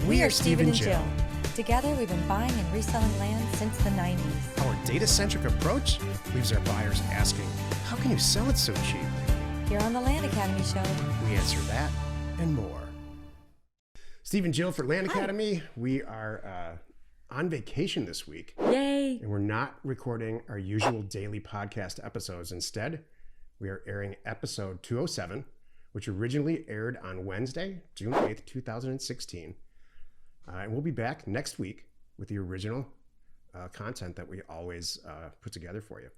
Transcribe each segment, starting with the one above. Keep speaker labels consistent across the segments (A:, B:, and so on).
A: We are Steve and Jill. Together, we've been buying and reselling land since the 90s.
B: Our data-centric approach leaves our buyers asking, how can you sell it so cheap?
A: Here on the Land Academy Show,
B: We answer that and more. Steve and Jill for Land Academy. We are on vacation this week.
A: Yay!
B: And we're not recording our usual daily podcast episodes. Instead, we are airing episode 207, which originally aired on Wednesday, June 8th, 2016. And we'll be back next week with the original content that we always put together for you.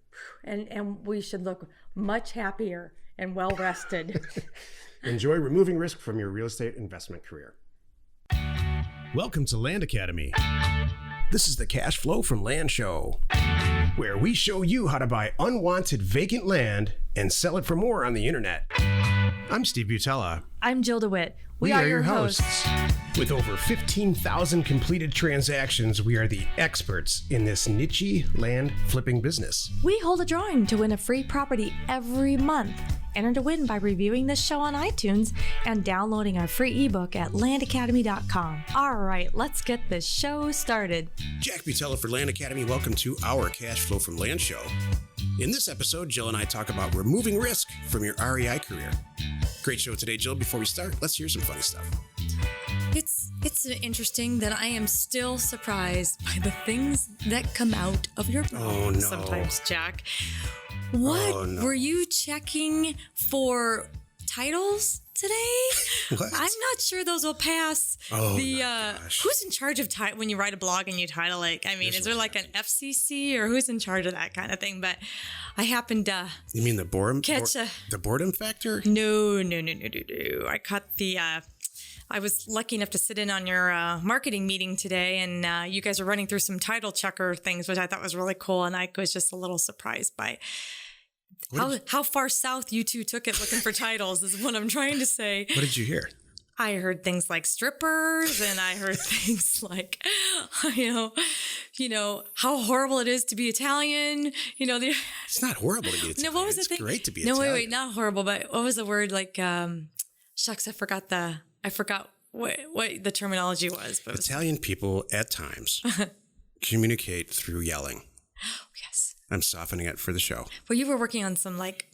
A: And we should look much happier and well-rested.
B: Enjoy removing risk from your real estate investment career. Welcome to Land Academy. This is the Cash Flow from Land show, where we show you how to buy unwanted vacant land and sell it for more on the internet. I'm Steve Butella.
A: I'm Jill DeWitt.
B: We are your hosts. With over 15,000 completed transactions, we are the experts in this niche land flipping business.
A: We hold a drawing to win a free property every month. Enter to win by reviewing this show on iTunes and downloading our free ebook at landacademy.com. All right, let's get this show started.
B: Jack Butella for Land Academy. Welcome to our Cash Flow from Land show. In this episode, Jill and I talk about removing risk from your REI career. Great show today, Jill. Before we start, let's hear some funny stuff.
C: It's interesting that I am still surprised by the things that come out of your mouth sometimes, Jack. What were you checking for titles today?
B: What?
C: I'm not sure those will pass. Who's in charge of when you write a blog and you title it? I mean, is there like an FCC or who's in charge of that kind of thing? But I happened to.
B: You mean the boredom?
C: Catch
B: the boredom factor?
C: No. I caught the. I was lucky enough to sit in on your marketing meeting today, and you guys were running through some title checker things, which I thought was really cool. And I was just a little surprised by how far south you two took it looking for titles is what I'm trying to say.
B: What did you hear?
C: I heard things like strippers, and I heard things like, you know, how horrible it is to be Italian. You know,
B: it's not horrible to be Italian.
C: No, what was
B: it's
C: the thing?
B: Great to be
C: no,
B: Italian.
C: wait, not horrible, but what was the word? Like, shucks, I forgot what the terminology was. But
B: Italian people at times communicate through yelling.
C: Oh, yes.
B: I'm softening it for the show.
C: Well, you were working on some like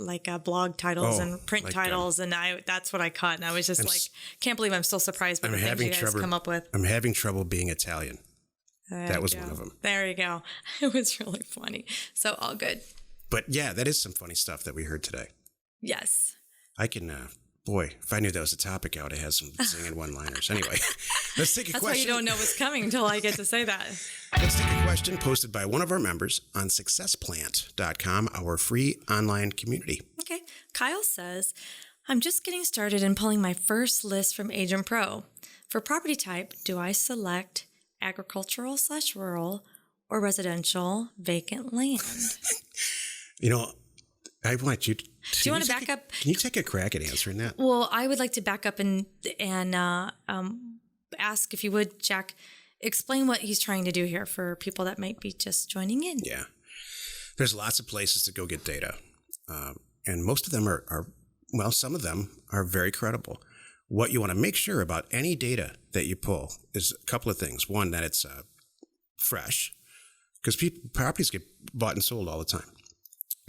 C: blog titles and print titles, and that's what I caught. And I was just can't believe I'm still surprised by the things you guys come up with.
B: I'm having trouble being Italian. That was one of them.
C: There you go. It was really funny. So all good.
B: But yeah, that is some funny stuff that we heard today.
C: Yes.
B: I can, boy, if I knew that was a topic, I would have had some singing one-liners. Anyway, let's take a question.
C: That's why you don't know what's coming until I get to say that.
B: Let's take a question posted by one of our members on successplant.com, our free online community.
C: Okay. Kyle says, I'm just getting started in pulling my first list from Agent Pro. For property type, do I select agricultural/rural or residential vacant land?
B: You know, I want you to...
C: Do you want to back up?
B: Can you take a crack at answering that?
C: Well, I would like to back up and ask, if you would, Jack, explain what he's trying to do here for people that might be just joining in.
B: Yeah. There's lots of places to go get data. And most of them some of them are very credible. What you want to make sure about any data that you pull is a couple of things. One, that it's fresh, because properties get bought and sold all the time.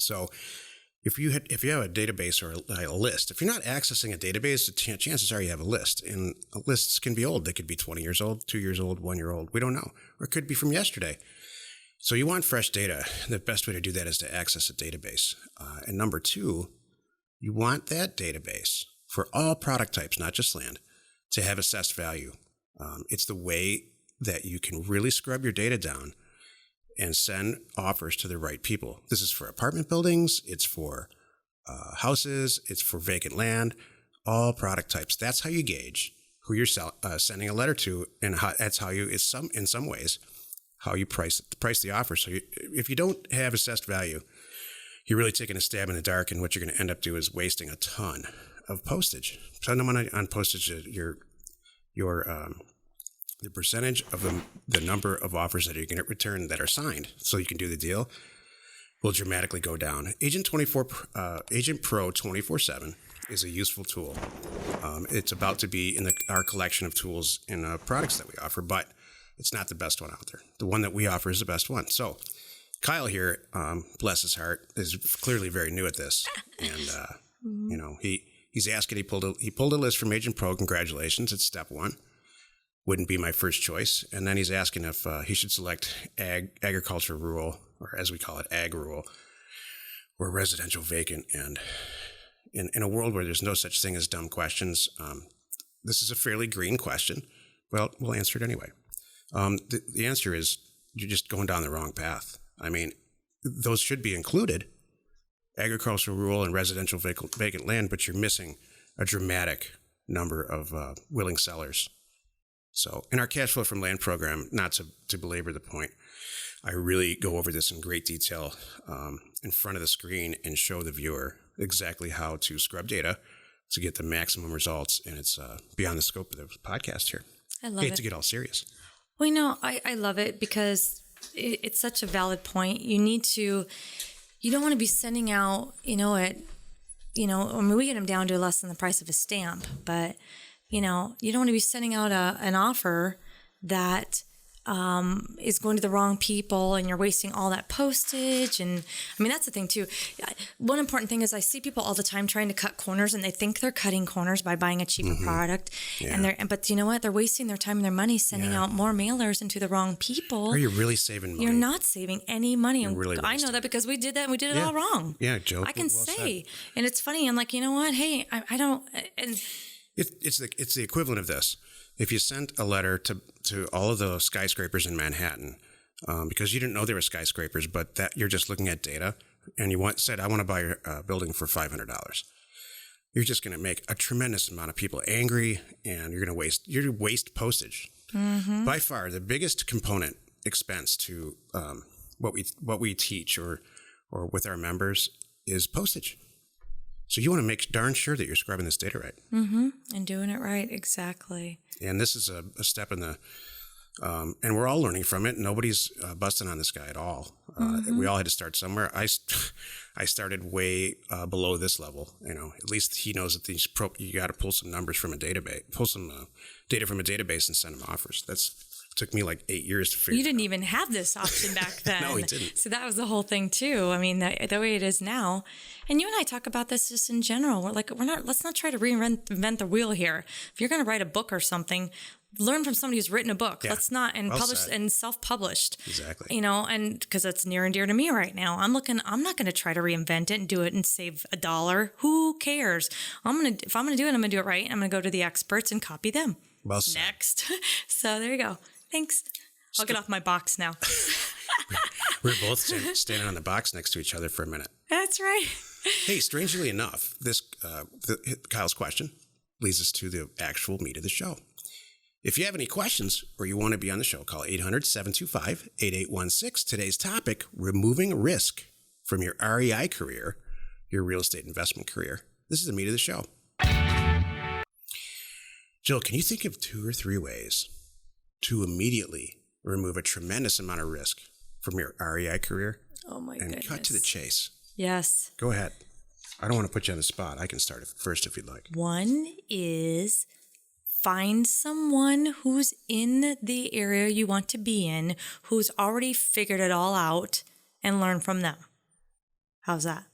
B: So if you have a database or a list, if you're not accessing a database, chances are you have a list. And lists can be old. They could be 20 years old, 2 years old, 1 year old. We don't know. Or it could be from yesterday. So you want fresh data. The best way to do that is to access a database. And number two, you want that database for all product types, not just land, to have assessed value. It's the way that you can really scrub your data down and send offers to the right people. This is for apartment buildings. It's for houses. It's for vacant land, all product types. That's how you gauge who you're sending a letter to, and that's how you, in some ways, how you price the offer. So if you don't have assessed value, you're really taking a stab in the dark, and what you're going to end up doing is wasting a ton of postage. Spend money on postage. The percentage of the number of offers that you're going to return that are signed, so you can do the deal, will dramatically go down. Agent Pro 24/7 is a useful tool. It's about to be in our collection of tools and products that we offer, but it's not the best one out there. The one that we offer is the best one. So Kyle here, bless his heart, is clearly very new at this. And, he's asking, he pulled a list from Agent Pro. Congratulations. It's step one. Wouldn't be my first choice. And then he's asking if he should select agriculture rural, or as we call it, ag rural, or residential vacant. And in a world where there's no such thing as dumb questions, this is a fairly green question. Well, we'll answer it anyway. The answer is you're just going down the wrong path. I mean, those should be included, agricultural, rural, and residential vacant land, but you're missing a dramatic number of willing sellers. So in our cash flow from land program, not to belabor the point, I really go over this in great detail in front of the screen and show the viewer exactly how to scrub data to get the maximum results. And it's beyond the scope of the podcast here.
C: I love it.
B: To get all serious.
C: Well, I love it because it's such a valid point. You don't want to be sending out, we get them down to less than the price of a stamp, but, you don't want to be sending out an offer that is going to the wrong people and you're wasting all that postage. And I mean, that's the thing too. One important thing is I see people all the time trying to cut corners and they think they're cutting corners by buying a cheaper product. Yeah. But you know what? They're wasting their time and their money sending out more mailers into the wrong people.
B: Are you really saving money?
C: You're not saving any money.
B: You're really
C: I know that because we did that and we did it all wrong.
B: Yeah, Joe.
C: I can say. And it's funny. I'm like, you know what? Hey, I don't. And
B: it's the equivalent of this. If you sent a letter to all of the skyscrapers in Manhattan, because you didn't know there were skyscrapers, but that you're just looking at data, and you said, I want to buy a building for $500. You're just going to make a tremendous amount of people angry, and you're going to waste postage. Mm-hmm. By far, the biggest component expense to what we teach or with our members is postage. So you want to make darn sure that you're scrubbing this data right.
C: Mm-hmm. And doing it right. Exactly. And
B: this is a step in the, and we're all learning from it. Nobody's busting on this guy at all. We all had to start somewhere. I started way below this level. At least he knows that you got to pull some numbers from a database, pull some data from a database and send them offers. Took me like 8 years to figure.
C: You didn't even have this option back then.
B: No, he didn't.
C: So that was the whole thing too. I mean, the way it is now, and you and I talk about this just in general. Let's not try to reinvent the wheel here. If you're going to write a book or something, learn from somebody who's written a book. Yeah. Let's not published and self-published.
B: Exactly.
C: And because it's near and dear to me right now. I'm not going to try to reinvent it and do it and save $1. Who cares? If I'm going to do it, I'm going to do it right. I'm going to go to the experts and copy them.
B: Well said.
C: Next. So there you go. Thanks. I'll get off my box now.
B: We're both standing on the box next to each other for a minute.
C: That's right.
B: Hey, strangely enough, Kyle's question leads us to the actual meat of the show. If you have any questions or you want to be on the show, call 800-725-8816. Today's topic, removing risk from your REI career, your real estate investment career. This is the meat of the show. Jill, can you think of 2 or 3 ways to immediately remove a tremendous amount of risk from your REI career?
C: Oh my goodness.
B: And cut to the chase.
C: Yes.
B: Go ahead. I don't want to put you on the spot. I can start first if you'd like.
C: One is find someone who's in the area you want to be in, who's already figured it all out, and learn from them. How's that?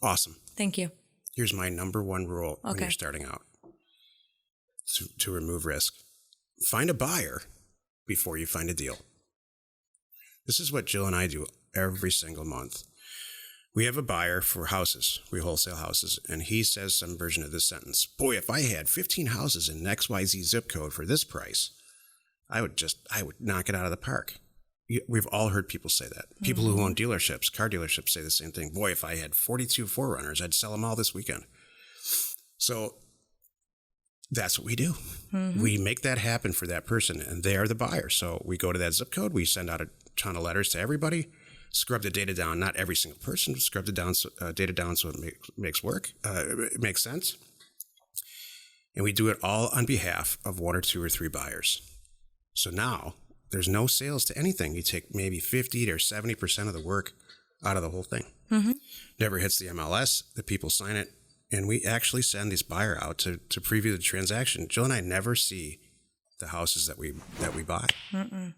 B: Awesome.
C: Thank you.
B: Here's my number one rule when you're starting out to remove risk. Find a buyer before you find a deal. This is what Jill and I do every single month. We have a buyer for houses. We wholesale houses. And he says some version of this sentence. Boy, if I had 15 houses in XYZ zip code for this price, I would knock it out of the park. We've all heard people say that. People who own dealerships, car dealerships, say the same thing. Boy, if I had 42 4Runners, I'd sell them all this weekend. So that's what we do. Mm-hmm. We make that happen for that person, and they are the buyer. So we go to that zip code. We send out a ton of letters to everybody, scrub the data down. Not every single person, scrub the data down so it makes sense. And we do it all on behalf of 1 or 2 or 3 buyers. So now there's no sales to anything. You take maybe 50 or 70% of the work out of the whole thing. Mm-hmm. Never hits the MLS. The people sign it. And we actually send this buyer out to preview the transaction. Jill and I never see the houses that we buy. Mm-mm.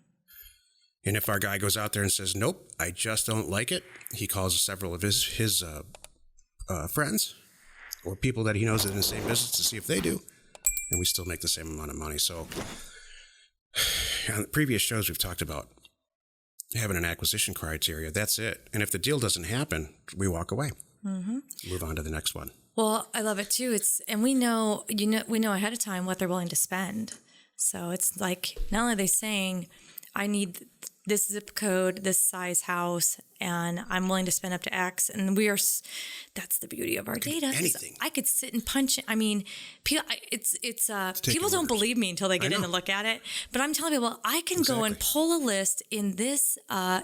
B: And if our guy goes out there and says, nope, I just don't like it, he calls several of his friends or people that he knows in the same business to see if they do. And we still make the same amount of money. So on the previous shows, we've talked about having an acquisition criteria. That's it. And if the deal doesn't happen, we walk away. Mm-hmm. Move on to the next one.
C: Well, I love it too. And we know ahead of time what they're willing to spend. So it's like, not only are they saying, I need this zip code, this size house, and I'm willing to spend up to X. And that's the beauty of our data.
B: Anything.
C: I could sit and punch it. I mean, people don't believe me until they get in and look at it. But I'm telling people, I can go and pull a list in this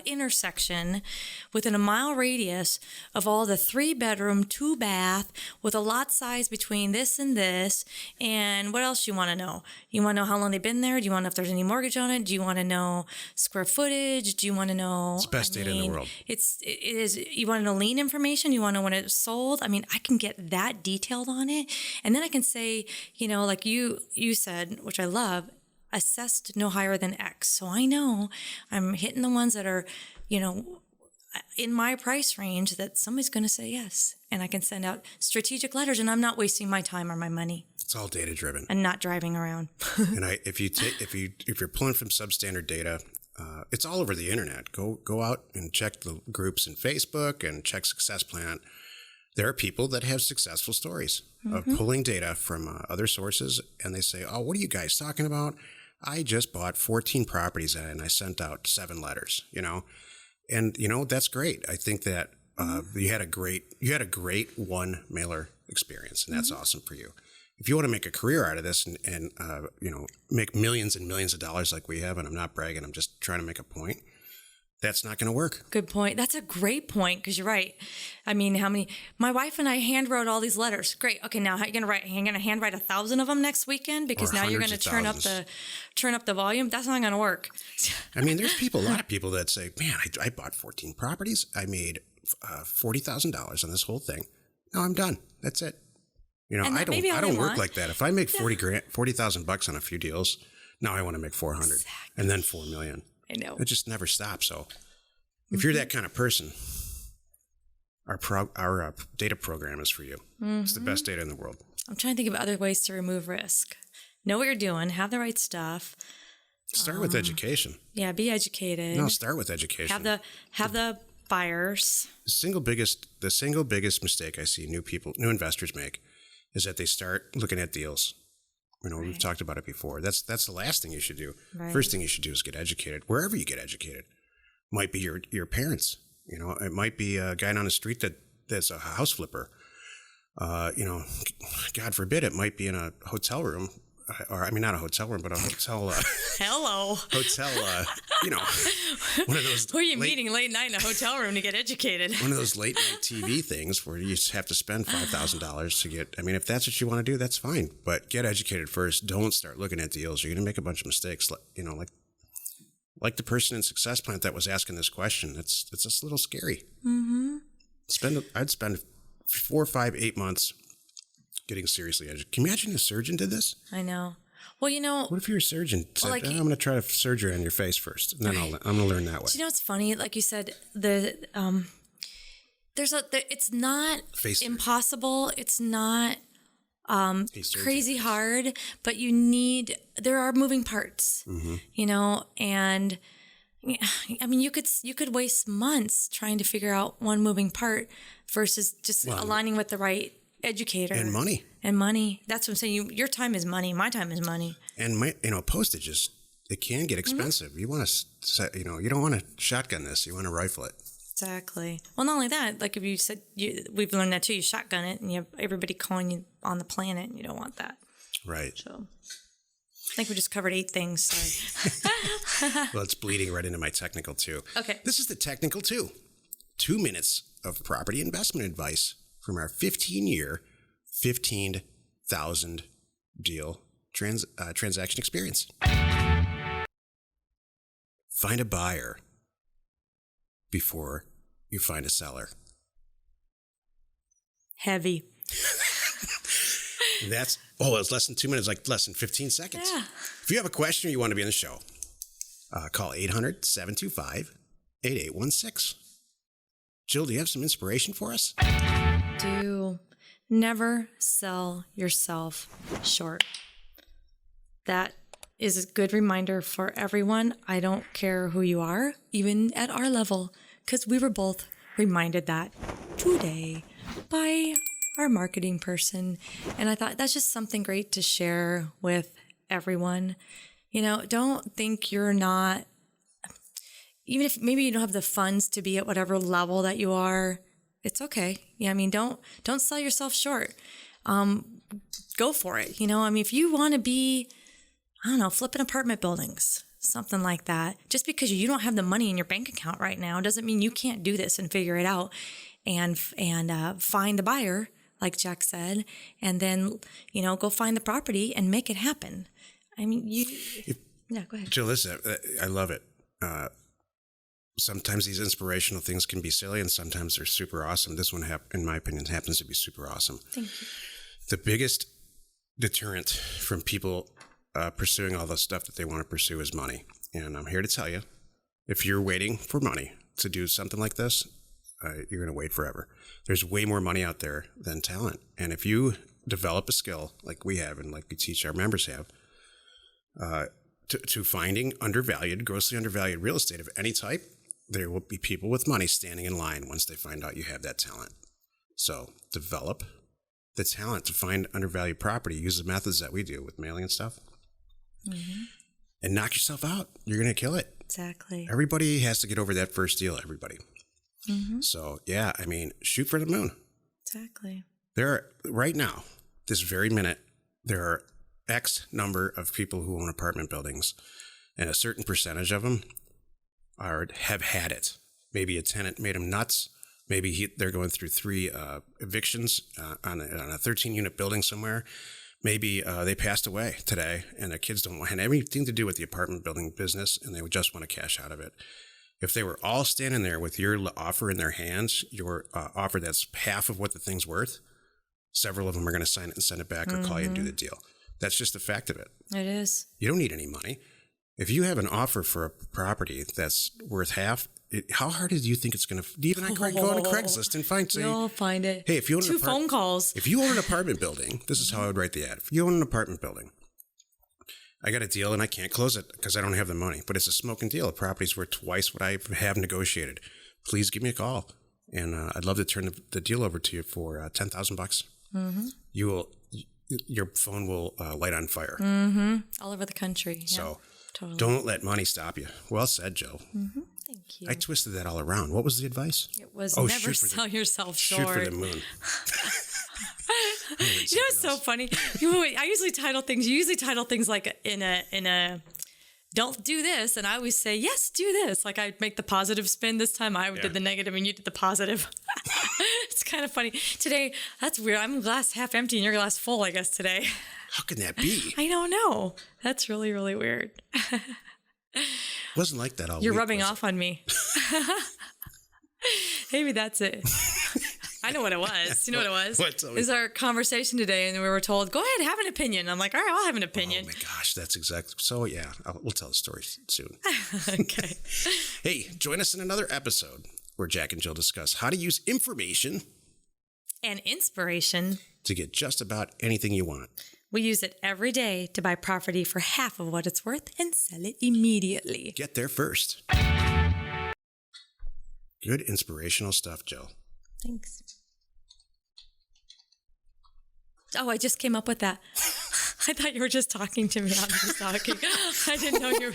C: intersection within a mile radius of all the 3-bedroom, 2-bath with a lot size between this and this. And what else do you want to know? You want to know how long they've been there? Do you want to know if there's any mortgage on it? Do you want to know square footage? Do you want to know?
B: It's the best data in the world.
C: It is. You want to know lien information? You want to know when it's sold? I mean, I can get that detailed on it. And then I can say, like you said, which I love, assessed no higher than X. So I know I'm hitting the ones that are, in my price range that somebody's going to say yes. And I can send out strategic letters and I'm not wasting my time or my money.
B: It's all data driven.
C: And not driving around.
B: And if you're pulling from substandard data, it's all over the internet. Go out and check the groups in Facebook and check Success Plan. There are people that have successful stories of pulling data from other sources, and they say, "Oh, what are you guys talking about? I just bought 14 properties and I sent out 7 letters." And that's great. I think that you had a great one mailer experience, and that's awesome for you. If you want to make a career out of this and make millions and millions of dollars like we have, and I'm not bragging, I'm just trying to make a point, that's not going to work.
C: Good point. That's a great point because you're right. I mean, my wife and I hand wrote all these letters. Great. Okay, now how are you going to You're going to hand write 1,000 of them next weekend because now you're going to turn up the volume. That's not going to work.
B: I mean, there's a lot of people that say, man, I bought 14 properties. I made $40,000 on this whole thing. No, I'm done. That's it. I don't work like that. If I make $40,000 on a few deals, now I want to make 400 and then 4 million.
C: I know.
B: It just never stops. So if you're that kind of person, our data program is for you. It's the best data in the world.
C: I'm trying to think of other ways to remove risk. Know what you're doing. Have the right stuff.
B: Start with education.
C: Yeah, be educated.
B: No, start with education.
C: Have the buyers.
B: The single biggest mistake I see new investors make is that they start looking at deals. We've talked about it before. That's the last thing you should do. Right. First thing you should do is get educated. Wherever you get educated, might be your parents. It might be a guy on the street that's a house flipper. God forbid, it might be in a hotel room. Not a hotel room, but a hotel.
C: Hello.
B: Hotel. One of those.
C: Who are you meeting late night in a hotel room to get educated?
B: One of those late night TV things where you just have to spend $5,000 to get. If that's what you want to do, that's fine. But get educated first. Don't start looking at deals. You're going to make a bunch of mistakes. Like the person in Success Plant that was asking this question. It's just a little scary. Mm-hmm. I'd spend 4, 5, 8 months getting seriously educated. Can you imagine a surgeon did this?
C: I know. Well,
B: what if you're a surgeon? Said, I'm going to try to surgery on your face first, and then I'm going to learn that way.
C: Do you know what's funny? Like you said, it's not impossible. It's not crazy hard, but there are moving parts, and you could waste months trying to figure out one moving part versus just aligning with the right educator
B: and money.
C: That's what I'm saying. Your time is money. My time is money. And
B: postages, it can get expensive. Mm-hmm. You want to, you don't want to shotgun this. You want to rifle it.
C: Exactly. Well, not only that, like if you said, we've learned that too. You shotgun it, and you have everybody calling you on the planet, and you don't want that.
B: Right.
C: So, I think we just covered 8 things. Sorry.
B: Well, it's bleeding right into my technical 2.
C: Okay.
B: This is the technical 2. 2 minutes of property investment advice from our 15-year, 15,000 deal transaction experience. Find a buyer before you find a seller.
C: Heavy.
B: It's less than 2 minutes, like less than 15 seconds.
C: Yeah.
B: If you have a question or you want to be on the show, call 800-725-8816. Jill, do you have some inspiration for us?
C: Do never sell yourself short. That is a good reminder for everyone. I don't care who you are, even at our level, because we were both reminded that today by our marketing person. And I thought that's just something great to share with everyone. You know, don't think you're not, even if maybe you don't have the funds to be at whatever level that you are, it's okay. Yeah, I mean, don't sell yourself short. Go for it. You know, I mean, if you want to be, I don't know, flipping apartment buildings, something like that, just because you don't have the money in your bank account right now doesn't mean you can't do this and figure it out and find the buyer, like Jack said, and then, you know, go find the property and make it happen. I mean, go ahead.
B: Jill, listen, I love it. Sometimes these inspirational things can be silly and sometimes they're super awesome. This one, in my opinion, happens to be super awesome.
C: Thank you.
B: The biggest deterrent from people pursuing all the stuff that they want to pursue is money. And I'm here to tell you, if you're waiting for money to do something like this, you're going to wait forever. There's way more money out there than talent. And if you develop a skill like we have and like we teach our members have, to finding grossly undervalued real estate of any type, there will be people with money standing in line once they find out you have that talent. So develop the talent to find undervalued property. Use the methods that we do with mailing and stuff. Mm-hmm. And knock yourself out. You're going to kill it.
C: Exactly.
B: Everybody has to get over that first deal, everybody. Mm-hmm. So, yeah, I mean, shoot for the moon.
C: Exactly.
B: Right now, this very minute, there are X number of people who own apartment buildings, and a certain percentage of them have had it. Maybe a tenant made them nuts. Maybe they're going through 3 evictions on a 13-unit building somewhere. Maybe they passed away today, and their kids don't want anything to do with the apartment building business, and they would just want to cash out of it. If they were all standing there with your offer in their hands, your offer that's half of what the thing's worth, several of them are going to sign it and send it back or call you and do the deal. That's just the fact of it.
C: It is.
B: You don't need any money. If you have an offer for a property that's worth half, how hard do you think it's going to? Even I go on Craigslist and find.
C: You'll find it.
B: Hey, if you own
C: 2 phone calls.
B: If you own an apartment building, this is how I would write the ad. If you own an apartment building, I got a deal and I can't close it because I don't have the money. But it's a smoking deal. The property's worth twice what I have negotiated. Please give me a call, and I'd love to turn the deal over to you for $10,000. Mm-hmm. Your phone will light on fire.
C: Mm-hmm. All over the country. Yeah,
B: so
C: totally.
B: Don't let money stop you. Well said, Joe.
C: Mm-hmm. Thank you.
B: I twisted that all around. What was the advice?
C: It was never sell yourself short.
B: Shoot for the moon.
C: You know, it's so funny. I usually title things. You usually title things like in a. Don't do this, and I always say yes. Do this. Like I make the positive spin. This time I did the negative, and you did the positive. It's kind of funny today. That's weird. I'm glass half empty, and your glass full. I guess today.
B: How can that be?
C: I don't know. That's really, really weird.
B: Wasn't like that all
C: You're
B: week,
C: rubbing off on me. Maybe that's it. I know what it was. You know what it was?
B: What?
C: It was our conversation today, and we were told, go ahead, have an opinion. I'm like, all right, I'll have an opinion.
B: Oh, my gosh. That's exactly. So, yeah, we'll tell the story soon.
C: Okay.
B: Hey, join us in another episode where Jack and Jill discuss how to use information
C: and inspiration
B: to get just about anything you want.
C: We use it every day to buy property for half of what it's worth and sell it immediately.
B: Get there first. Good inspirational stuff, Jill.
C: Thanks. Oh, I just came up with that. I thought you were just talking to me. I was just talking. I didn't know you were.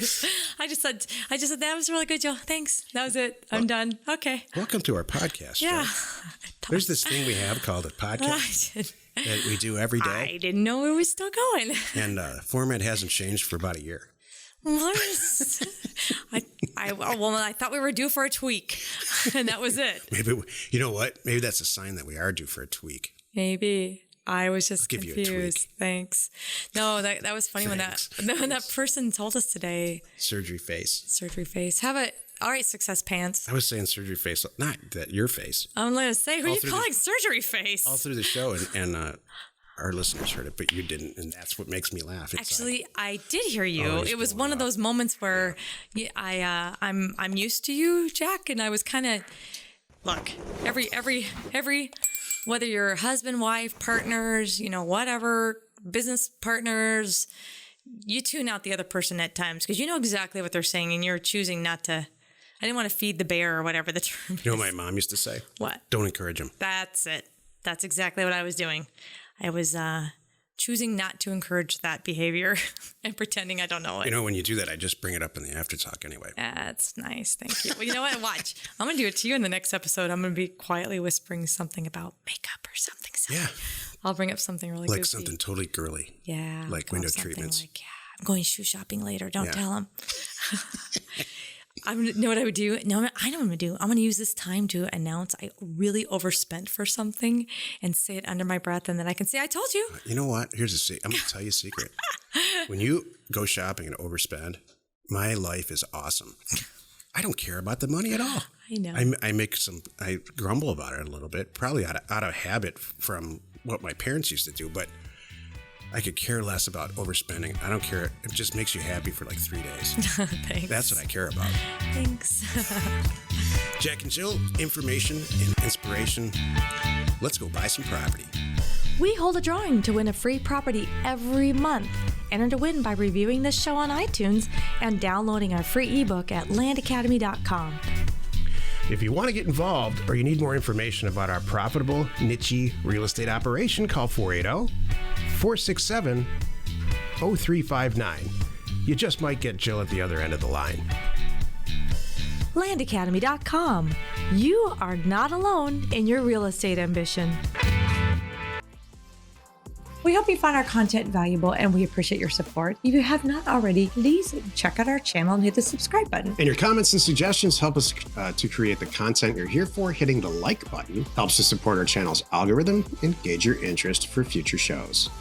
C: I just said that was really good, Jill. Thanks. That was it. I'm done. Okay.
B: Welcome to our podcast.
C: Yeah.
B: There's this thing we have called a podcast that we do every day.
C: I didn't know it was still going.
B: And the format hasn't changed for about a year.
C: I thought we were due for a tweak, and that was it.
B: Maybe, you know what? Maybe that's a sign that we are due for a tweak.
C: Maybe. I was just
B: confused.
C: Give you a tweak. Thanks. No, that was funny when that person told us today.
B: Surgery face.
C: Surgery face. Have it. All right, success pants.
B: I was saying surgery face, not that your face.
C: I'm going to say, who are you calling surgery face?
B: All through the show, and our listeners heard it, but you didn't, and that's what makes me laugh. It's
C: Actually, I did hear you.
B: always
C: It was
B: going
C: one of
B: up.
C: those moments where I'm used to you, Jack, and I was kind of look every whether you're husband, wife, partners, whatever, business partners, you tune out the other person at times because you know exactly what they're saying, and you're choosing not to. I didn't want to feed the bear or whatever the term is.
B: You know what my mom used to say?
C: What?
B: Don't encourage him.
C: That's it. That's exactly what I was doing. I was choosing not to encourage that behavior and pretending I don't know it.
B: When you do that, I just bring it up in the after talk anyway.
C: That's nice. Thank you. Well, you know what? Watch. I'm going to do it to you in the next episode. I'm going to be quietly whispering something about makeup or something silly.
B: Yeah.
C: I'll bring up something really
B: Like
C: goofy.
B: something totally girly.
C: Yeah.
B: Like
C: I'll
B: window
C: something
B: treatments.
C: Like, I'm going shoe shopping later. Don't
B: Yeah.
C: tell him. Know what I would do? No, I know what I'm going to do. I'm going to use this time to announce I really overspent for something and say it under my breath. And then I can say, I told you.
B: You know what? Here's a secret. I'm going to tell you a secret. When you go shopping and overspend, my life is awesome. I don't care about the money at all.
C: I know.
B: I grumble about it a little bit, probably out of habit from what my parents used to do, but I could care less about overspending. I don't care. It just makes you happy for like 3 days.
C: Thanks.
B: That's what I care about.
C: Thanks.
B: Jack and Jill, information and inspiration. Let's go buy some property.
A: We hold a drawing to win a free property every month. Enter to win by reviewing this show on iTunes and downloading our free ebook at landacademy.com.
D: If you want to get involved or you need more information about our profitable, niche real estate operation, call 480-467-0359. You just might get Jill at the other end of the line.
A: landacademy.com. You are not alone in your real estate ambition. We hope you found our content valuable and we appreciate your support. If you have not already, please check out our channel and hit the subscribe button.
D: And your comments and suggestions help us to create the content you're here for. Hitting the like button helps to support our channel's algorithm and gauge your interest for future shows.